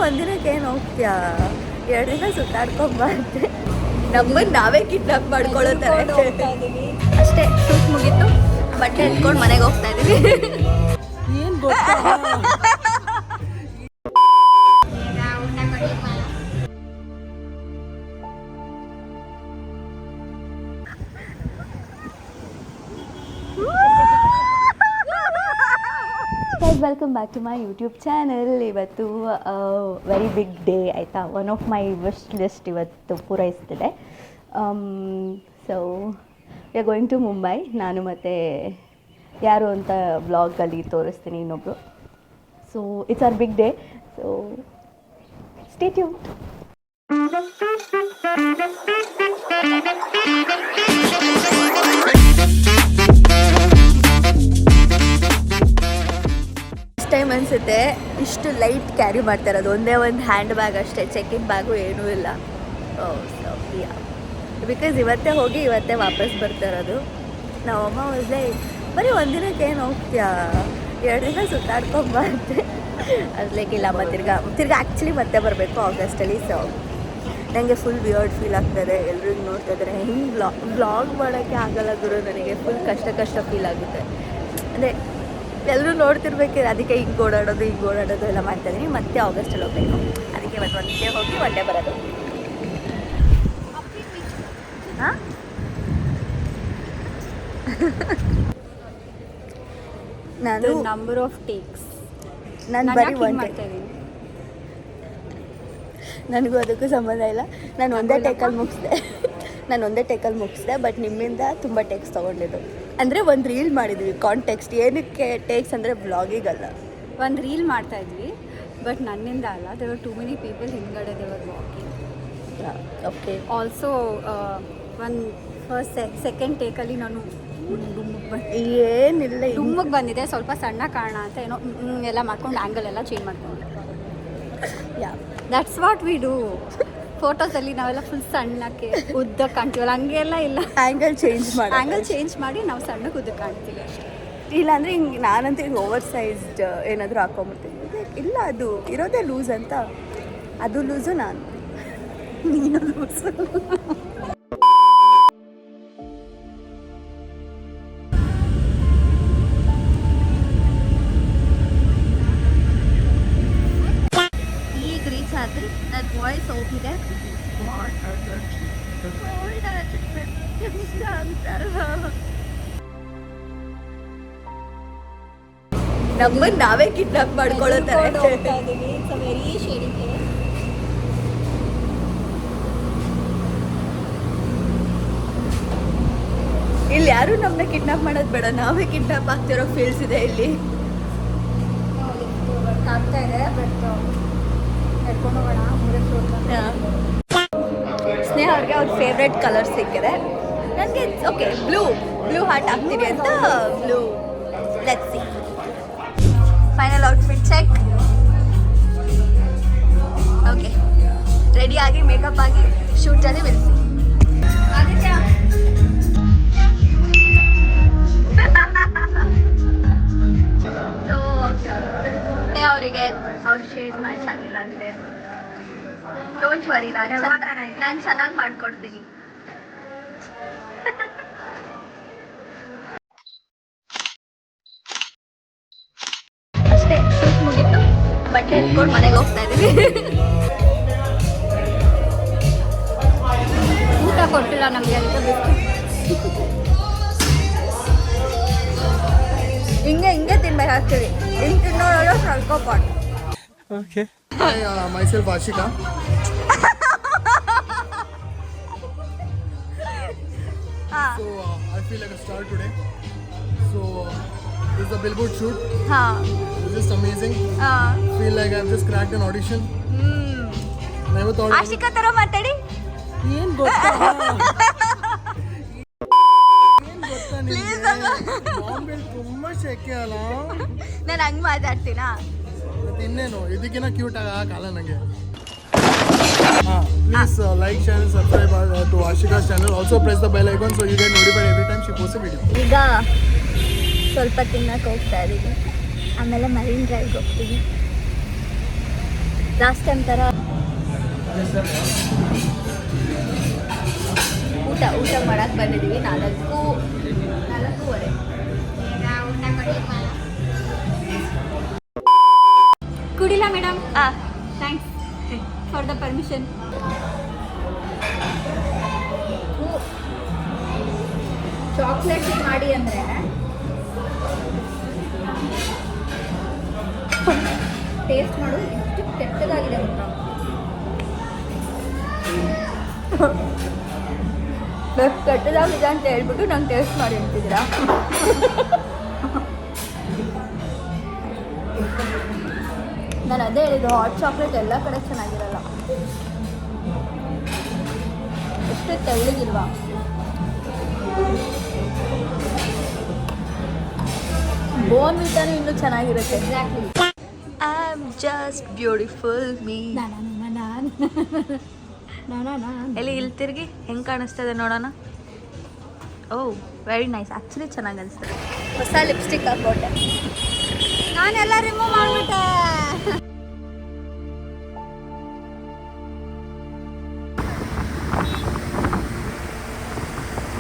ಒಂದಿನಕ್ಕೆ ಏನು ಹೋಗ್ತೀಯಾ, 2 ದಿನ ಸುತ್ತಾಡ್ಕೊಂಬಂತೆ. ನಮ್ಮನ್ನು ನಾವೇ ಕಿಡ್ನಾಪ್ ಮಾಡ್ಕೊಳ್ಳೋತಾರೆ ಅಷ್ಟೇ. ಶೂಟ್ ಮುಗೀತು, ಬಟ್ಟೆ ಎತ್ಕೊಂಡು ಮನೆಗೆ ಹೋಗ್ತಾ ಇದೀವಿ. ಏನು ಗೊತ್ತಾ welcome back to my YouTube channel. ಇವತ್ತು ವೆರಿ ಬಿಗ್ ಡೇ ಆಯಿತಾ. One of my wish list ಇವತ್ತು ಪೂರೈಸ್ತಿದೆ. So we are going to Mumbai. ನಾನು ಮತ್ತು ಯಾರು ಅಂತ ವ್ಲಾಗಲ್ಲಿ ತೋರಿಸ್ತೀನಿ ಇನ್ನೊಬ್ಬರು. So it's are big day, so stay tuned. Time ಅನಿಸುತ್ತೆ ಇಷ್ಟು ಲೈಟ್ ಕ್ಯಾರಿ ಮಾಡ್ತಾ ಇರೋದು. ಒಂದೇ ಒಂದು ಹ್ಯಾಂಡ್ ಬ್ಯಾಗ್ ಅಷ್ಟೇ, ಚೆಕಿಂಗ್ ಬ್ಯಾಗು ಏನೂ ಇಲ್ಲ. ಬಿಕಾಸ್ ಇವತ್ತೇ ಹೋಗಿ ಇವತ್ತೇ ವಾಪಸ್ ಬರ್ತಾ ಇರೋದು. ನಮ್ಮಮ್ಮ ವಾಸ್ಲೇ ಬರೀ ಒಂದಿನಕ್ಕೆ ಏನು ಹೋಗ್ತೀಯಾ, 2 ದಿನ ಸುತ್ತಾಡ್ಕೊಂಬಂತೆ. ಅದ್ಲೇಕಿಲ್ಲ, ತಿರ್ಗಾ ಆ್ಯಕ್ಚುಲಿ ಮತ್ತೆ ಬರಬೇಕು ಆಗಸ್ಟಲ್ಲಿ. ಸೊ ನನಗೆ ಫುಲ್ ವಿಯರ್ಡ್ ಫೀಲ್ ಆಗ್ತಾಯಿದೆ. ಎಲ್ರಿಗೂ ನೋಡ್ತಾ ಇದ್ದಾರೆ. ಹಿಂಗೆ ಬ್ಲಾಗ್ ಮಾಡೋಕ್ಕೆ ಆಗಲ್ಲ ಗುರು, ನನಗೆ ಫುಲ್ ಕಷ್ಟ ಫೀಲ್ ಆಗುತ್ತೆ. ಅಂದರೆ ಎಲ್ಲರೂ ನೋಡ್ತಿರ್ಬೇಕಿದ್ರೆ ಅದಕ್ಕೆ ಹಿಂಗೆ ಓಡಾಡೋದು ಎಲ್ಲ ಮಾಡ್ತಾಯಿದ್ದೀನಿ. ಮತ್ತೆ ಆಗಸ್ಟಲ್ಲಿ ಹೋಗಬೇಕು. ಅದಕ್ಕೆ ಇವತ್ತು ಒಂದೇ ಹೋಗಿ ಒಂದೇ ಬರೋದು. ಹಾಂ ನಾನು ನಂಬರ್ ಆಫ್ ಟೇಕ್ಸ್ ನಾನು ಬರೀ ನನಗೂ ಅದಕ್ಕೂ ಸಂಬಂಧ ಇಲ್ಲ. ನಾನು ಒಂದೇ ಟೇಕಲ್ಲಿ ಮುಗಿಸ್ದೆ. ಬಟ್ ನಿಮ್ಮಿಂದ ತುಂಬ ಟೇಕ್ಸ್ ತೊಗೊಂಡಿದ್ದು. ಅಂದರೆ ಒಂದು ರೀಲ್ ಮಾಡಿದ್ವಿ ಕಾಂಟೆಕ್ಸ್ಟ್. ಏನಕ್ಕೆ ಟೇಕ್ಸ್ ಅಂದರೆ ವ್ಲಾಗಿಗಲ್ಲ, ಒಂದು ರೀಲ್ ಮಾಡ್ತಾಯಿದ್ವಿ. ಬಟ್ ನನ್ನಿಂದ ಅಲ್ಲ, ದೇವರ್ ಟು ಮೆನಿ ಪೀಪಲ್ ಹಿಂದ್ಗಡೆ ದೇವರ್ ವಾಕಿಂಗ್. ಓಕೆ. ಆಲ್ಸೋ ಒಂದು ಸೆಕೆಂಡ್ ಟೇಕಲ್ಲಿ ನಾನು ಏನಿಲ್ಲ ಡುಮ್ಮಗೆ ಬಂದಿದೆ. ಸ್ವಲ್ಪ ಸಣ್ಣ ಕಾರಣ ಅಂತ ಏನೋ ಎಲ್ಲ ಮಾಡ್ಕೊಂಡು ಆ್ಯಂಗಲ್ ಎಲ್ಲ ಚೇಂಜ್ ಮಾಡ್ಕೊಂಡು. That's what we do. ಫೋಟೋಸಲ್ಲಿ ನಾವೆಲ್ಲ ಫುಲ್ ಸಣ್ಣಕ್ಕೆ ಉದ್ದ ಕಾಣ್ತೀವಲ್ಲ, ಹಂಗೆಲ್ಲ ಇಲ್ಲ. ಆ್ಯಂಗಲ್ ಚೇಂಜ್ ಮಾಡಿ ನಾವು ಸಣ್ಣಕ್ಕೆ ಉದ್ದ ಕಾಣ್ತೀವಿ ಅಷ್ಟೇ. ಇಲ್ಲಾಂದರೆ ಹಿಂಗೆ ನಾನಂತೂ ಹಿಂಗೆ ಓವರ್ ಸೈಜ್ಡ್ ಏನಾದರೂ ಹಾಕೊಂಬಿಡ್ತೀನಿ. ಇಲ್ಲ, ಅದು ಇರೋದೇ ಲೂಸ್ ಅಂತ. ಅದು ಲೂಸು, ನೀನು ಲೂಸು. ಈಗ ರೀಚ್ ಆದರೆ ನನ್ನ ವಾಯ್ಸ್ ಹೋಗಿದೆ. ನಮ್ಮನ್ನು ನಾವೇ ಕಿಡ್ನಾಪ್ ಮಾಡ್ಕೊಳ್ಳೋತಾರೆ. ಇಲ್ಲಿ ಯಾರು ನಮ್ಮನ್ನ ಕಿಡ್ನಾಪ್ ಮಾಡೋದು ಬೇಡ, ನಾವೇ ಕಿಡ್ನಾಪ್ ಆಗ್ತಿರೋ ಫೀಲ್ಸ್ ಇದೆ ಇಲ್ಲಿ. ಆಗ್ತಾ ಇದೆ, ಬಟ್ ಎಡ್ಕೊಂಡು ಹೋಗೋಣ. ಸ್ನೇಹ ಅವ್ರಿಗೆ ಅವ್ರ ಫೇವ್ರೆಟ್ ಕಲರ್ ಸಿಕ್ಕಿದೆ. ನನಗೆ ಓಕೆ ಬ್ಲೂ ಹಾರ್ಟ್ ಹಾಕ್ತೀನಿ ಅಂತ blue. Let's see. Final outfit check. Okay, ರೆಡಿಯಾಗಿ ಮೇಕಪ್ ಆಗಿ ಶೂಟಲ್ಲಿ ನಿಲ್ಲಿಸಿ. ಅವರಿಗೆ ಅವ್ರು ಶೇಡ್ ಮಾಡಿಲ್ಲ ಅಂದರೆ ಡೋಂಟ್ ವರಿ, ನಾನು ಚೆನ್ನಾಗಿ ಮಾಡ್ಕೊಡ್ತೀನಿ. ಅಷ್ಟೇ, ಶೂಟ್ ಮುಗೀತು, ಬಟ್ಟೆ ಎತ್ಕೊಂಡು ಮನೆಗೆ ಹೋಗ್ತಾ ಇದೀವಿ. ಊಟ ಕೊಟ್ಟಿಲ್ಲ ನಮಗೆ ಅಂತ ಹಿಂಗೆ ತಿನ್ಬೇಕಾಗ್ತೀವಿ. ಹಿಂಗೆ ತಿನ್ನೋರೆಲ್ಲ ಸಲ್ಕೋಪಾಟ್. Okay. Hi, myself Ashika. So I feel like a star today. So this is a billboard shoot. This is amazing. Feel like I've just cracked an audition. Never thought. Ashika ತರ ಮಾತಾಡಿ. ಏನು ಗೊತ್ತಾ ಬಾಂಬೆ ತುಂಬಾ ಶೆಕೆ ಅಲ್ಲ. ನಾನು ಹಂಗೆ ಮಾತಾಡ್ತೀನಾ? ಇನ್ನೇನು ಇದಕ್ಕಿಂತ ಕ್ಯೂಟ್ ಆಗಲ್ಲ ನನಗೆ. Please like, share and subscribe to Ashika's channel. Also press the bell icon so you get notified every time she posts a video. ಈಗ ಸ್ವಲ್ಪ ತಿನ್ನಕ್ಕೆ ಹೋಗ್ತಾ ಇದ್ದೀವಿ, ಆಮೇಲೆ ಮರೀನ್ ಡ್ರೈವ್ಗೆ ಹೋಗ್ತೀವಿ. ಲಾಸ್ಟ್ ಟೈಮ್ ಥರ ಊಟ ಮಾಡಕ್ಕೆ ಬಂದಿದ್ದೀವಿ 4:30. ಕುಡಿಲ್ಲ madam. Thanks for the permission. Chocolate ಮಾಡಿ ಅಂದರೆ ಟೇಸ್ಟ್ ಮಾಡು ಎಷ್ಟು ಕೆಟ್ಟದಾಗಿದೆ ಗೊತ್ತಾ. ಕೆಟ್ಟದಾಗಿದೆ ಅಂತ ಹೇಳ್ಬಿಟ್ಟು ನಂಗೆ ಟೇಸ್ಟ್ ಮಾಡಿ ಅಂತಿದ್ದೀರಾ. ನಾನು ಅದೇ ಹೇಳಿದ್ದು, ಹಾಟ್ ಚಾಕ್ಲೇಟ್ ಎಲ್ಲ ಕಡೆ ಚೆನ್ನಾಗಿರಲ್ಲ. ಎಷ್ಟು ತೆಳ್ಳಗಿಲ್ವಾ. ಬೋನ್ ವಿಟಾನು ಇನ್ನೂ ಚೆನ್ನಾಗಿರುತ್ತೆ. Exactly. I am just beautiful me. ಎಲ್ಲಿ ಇಲ್ಲಿ ತಿರುಗಿ ಹೆಂಗೆ ಕಾಣಿಸ್ತದೆ ನೋಡೋಣ. ಓ ವೆರಿ ನೈಸ್, ಆ್ಯಕ್ಚುಲಿ ಚೆನ್ನಾಗಿ ಅನಿಸ್ತದೆ. ಹೊಸ ಲಿಪ್ಸ್ಟಿಕ್ ಹಾಕ್ಕೊಟ್ಟೆ. ನಾನೆಲ್ಲ ರಿಮೂವ್ ಮಾಡಿಬಿಟ್ಟೆ.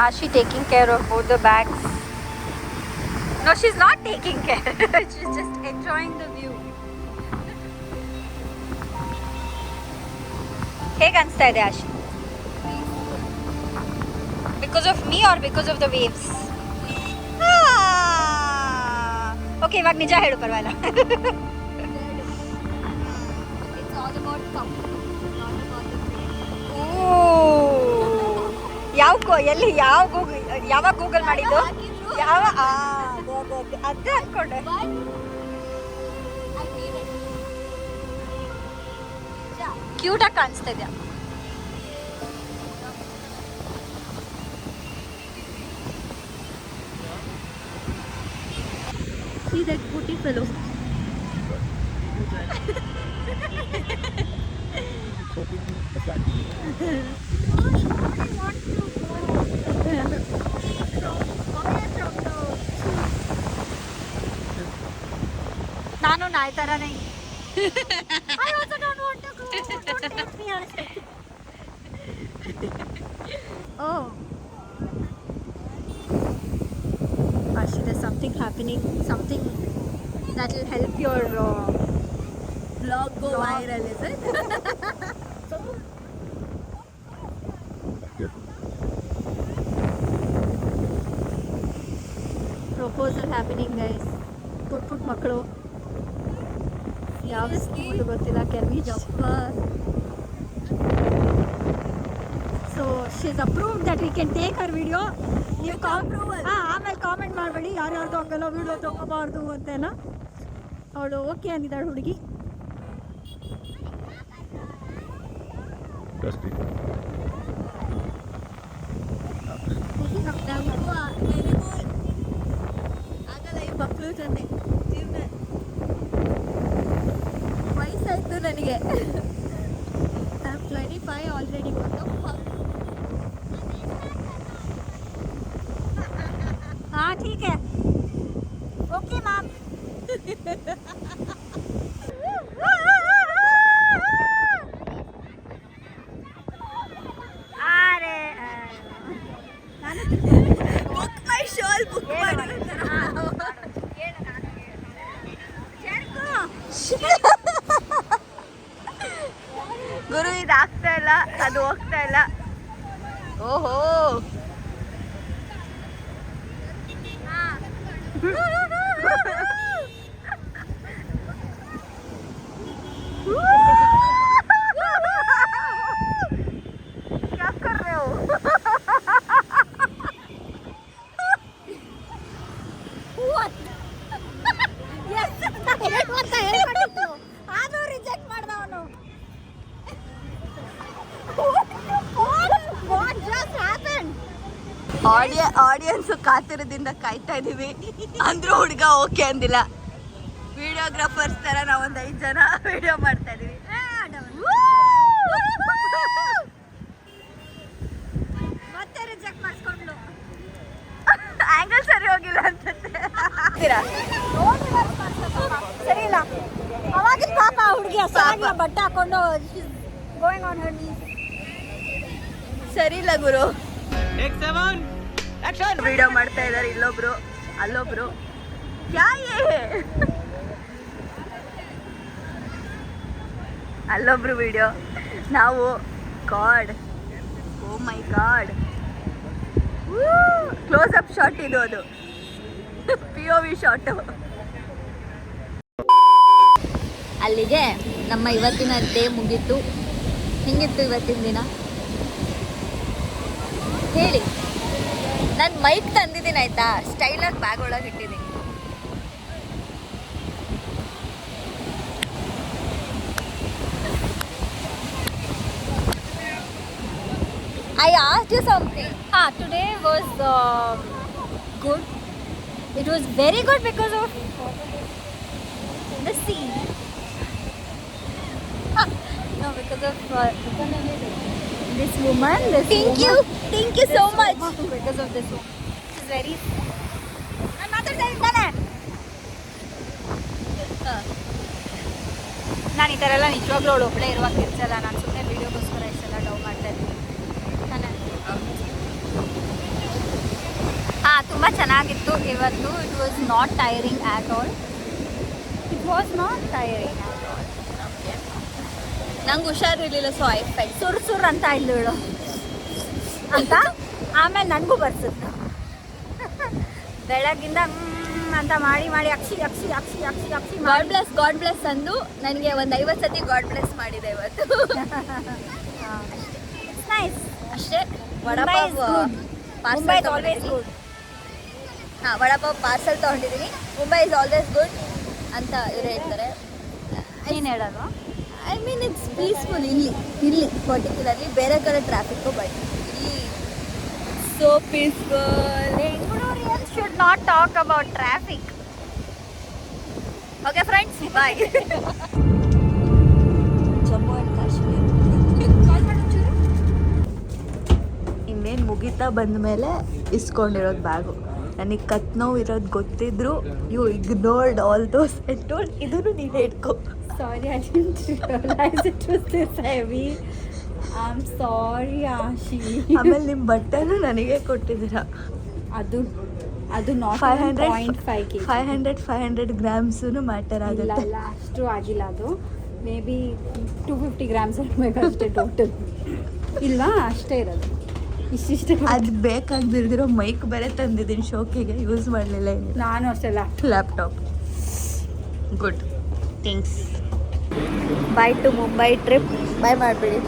Ashi taking care of both the bags. No, she's not taking care. She's just enjoying the view. ಹೇಗೆ ಅನಿಸ್ತಾ ಇದೆ ಆಶಿ? Because of me or because of the waves? Okay, ಇವಾಗ ನಿಜ ಹೇಳು, ಪರವಾಗಿಲ್ಲ. It's all about comfort, not about the place. ಎಲ್ಲಿ ಯಾವಾಗ Google ಮಾಡಿದ್ದು? ಯಾವ ಅದೇ ಅನ್ಕೊಂಡೆ. ಕ್ಯೂಟಾಗಿ ಕಾಣಿಸ್ತಾ ಇದೆಯಾ? See that booty fellow. ನಾನು ನಾಯಿ ಥರನೇ. I also don't want to go. Don't take me outside. Oh. Ashi, there's something happening. Something that will help your Vlog go viral, is it? proposal happening, guys. Put ಮಕ್ಕಳು ಯಾವ school ಗೊತ್ತಿಲ್ಲ. So she's approved that we can take her video. ನೀವು ಆಮೇಲೆ comment ಮಾಡಬೇಡಿ ಯಾರ್ಯಾರ್ದು ಹಂಗೆಲ್ಲ video ತೊಗೋಬಾರ್ದು ಅಂತೇನ. ಅವಳು okay ಅಂದಿದ್ದಾಳೆ ಹುಡುಗಿ. ಆಗಲ್ಲ ಈ ಮಕ್ಕಳು ಜೊತೆ ಜೀವನ. ವಯಸ್ಸಾಯ್ತು ನನಗೆ. I'm 25 already. What the fuck? हाँ ठीक है. Okay ma'am. ಅರೆ ಬುಕ್ ಮೈ ಶಾಲ್ ಬುಕ್ ಮಾಡಿ. ಗುರು, ಇದು ಆಗ್ತಾ ಇಲ್ಲ, ಅದು ಹೋಗ್ತಾ ಇಲ್ಲ. ಓಹೋ, क्या कर रहे हो? ಆದರೂ ರಿಜೆಕ್ಟ್ ಮಾಡ್ದ ಅವನು. ಆಡಿಯನ್ಸ್ ಕಾತಿರದಿಂದ ಕಾಯ್ತಾ ಇದೀವಿ. ಅಂದ್ರೂ ಹುಡುಗ ಓಕೆ ಅಂದಿಲ್ಲ. ವಿಡಿಯೋಗ್ರಾಫರ್ಸ್ ತರ ನಾವೊಂದು 5 ಜನ ವಿಡಿಯೋ ಮಾಡ್ತಾ ಇದೀವಿ. ಮತ್ತೆ ರಿಜೆಕ್ಟ್ ಮಾಡಿಸ್ಕೊಂಡ್ಲು. ಆಂಗಲ್ ಸರಿ ಹೋಗಿಲ್ಲ ಅನ್ಸುತ್ತೆ. ಸರಿ ಇಲ್ಲ. ಅವಾಗಿನ ಪಾಪ ಹುಡುಗಿ ಅಷ್ಟಾಗಿಲ್ಲ ಬಟ್ಟೆ no, she's going on her knees. ಸರಿ ಇಲ್ಲ ಗುರು. ವಿಡಿಯೋ ಮಾಡ್ತಾ ಇದ್ದಾರೆ ಇಲ್ಲೊಬ್ರು ಅಲ್ಲೊಬ್ರು. ಯಾ ಅಲ್ಲೊಬ್ರು ವಿಡಿಯೋ, ನಾವು ಗಾಡ್, ಓ ಮೈ ಗಾಡ್, ಕ್ಲೋಸ್ ಅಪ್ ಶಾಟ್ ಇದು, ಅದು POV ಶಾಟು. ಅಲ್ಲಿಗೆ ನಮ್ಮ ಇವತ್ತಿನ ಡೇ ಮುಗೀತು. ಹೆಂಗಿತ್ತು ಇವತ್ತಿನ ದಿನ ಹೇಳಿ. ನಾನು ಮೈಕ್ ತಂದಿದ್ದೀನಿ ಆಯ್ತಾ, ಸ್ಟೈಲಾಗಿ ಬ್ಯಾಗ್ ಒಳಗೆ ಇಟ್ಟಿದ್ದೀನಿ. I asked you something. Today was good. It was very good because of the sea. No, because of this woman. Thank you so much. Because of this woman. She's very. I'm not saying ನಾನು ಈ ಥರ ಎಲ್ಲ ನಿಜವಾಗ್ಲೂ ಅವಳು ಒಬ್ಬಳೇ ಇರುವಾಗ ಕೆಲಸಲ್ಲ. ನಾನು ಸುಮ್ಮನೆ ವೀಡಿಯೋಗೋಸ್ಕರ ಇಷ್ಟೆಲ್ಲ ಡೌ ಮಾಡ್ತಾ ಇದ್ದೀನಿ. ತುಂಬ ಚೆನ್ನಾಗಿತ್ತು ಇವತ್ತು. It was not tiring at all. It was not tiring at all. ನಂಗೆ ಹುಷಾರಿರ್ಲಿಲ್ಲ, ಸೊ ಐ ಫೈಟ್ ಸುರ್ ಅಂತ ಇಲ್ಲಳು ಅಂತ ಆಮೇಲೆ ನನಗೂ ಬರ್ಸುತ್ತೆ. ಬೆಳಗ್ಗಿಂದ ಅಂತ ಮಾಡಿ ಅಕ್ಷಿ ಗಾಡ್ ಬ್ಲೆಸ್ ಅಂದು ನನಗೆ ಒಂದು 50 ಸತಿ ಗಾಡ್ ಬ್ಲೆಸ್ ಮಾಡಿದೆ ಇವತ್ತು. ನೈಸ್ ಅಷ್ಟೇ. Mumbai is always good. Vada pav parcel ತೊಗೊಂಡಿದ್ದೀನಿ. ಮುಂಬೈ ಇಸ್ ಆಲ್ವೇಸ್ ಗುಡ್ ಅಂತ ಇವ್ರು ಹೇಳ್ತಾರೆ. ಏನು ಹೇಳೋದು? I mean it's peaceful. ಇಲ್ಲಿ ಪರ್ಟಿಕ್ಯುಲರ್ಲಿ ಬೇರೆ ಕಡೆ ಟ್ರಾಫಿಕ್ಕು, ಬಟ್ ಇಲ್ಲಿ so peaceful. Bengaluru should not talk about traffic. Okay friends, bye. Jammu and Kashmir ಇನ್ನೇನು ಮುಗಿತಾ ಬಂದ ಮೇಲೆ ಇಸ್ಕೊಂಡಿರೋದು ಬ್ಯಾಗು. ನನಗೆ ಕತ್ ನೋವು ಇರೋದು ಗೊತ್ತಿದ್ರು you ignored all those and told ಇದನ್ನು ನೀನು ಹಿಡ್ಕೊ. Sorry, I didn't realize it was this heavy. I'm sorry, Ashi. ಆಮೇಲೆ ನಿಮ್ಮ ಬಟ್ಟೆನೂ ನನಗೆ ಕೊಟ್ಟಿದ್ದೀರಾ. ಅದು ನಾಟ್ 500 ಗ್ರಾಮ್ಸೂ ಮ್ಯಾಟರ್ ಆಗುತ್ತೆ. ಇಲ್ಲ ಅಷ್ಟು ಆಗಿಲ್ಲ. ಅದು ಮೇ ಬಿ 250 ಗ್ರಾಮ್ಸ್ ಇರಬೇಕು ಅಷ್ಟೇ ಟೋಟಲ್. ಇಲ್ವಾ, ಅಷ್ಟೇ ಇರೋದು. ಇಷ್ಟಿಷ್ಟೇ. ಅದು ಬೇಕಾಗ್ದಿರೋ ಮೈಕ್ ಬೇರೆ ತಂದಿದ್ದೀನಿ, ಶೋಕಿಗೆ ಯೂಸ್ ಮಾಡಲಿಲ್ಲ. ನಾನು ಅಷ್ಟೇ laptop. Good things. By two Mumbai trip. By ಮಾಡಿಬಿಡಿ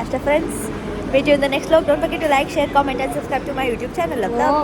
ಅಷ್ಟೇ friends. Meet you in the next vlog. Don't forget to like, share, comment and subscribe to my YouTube channel. Love.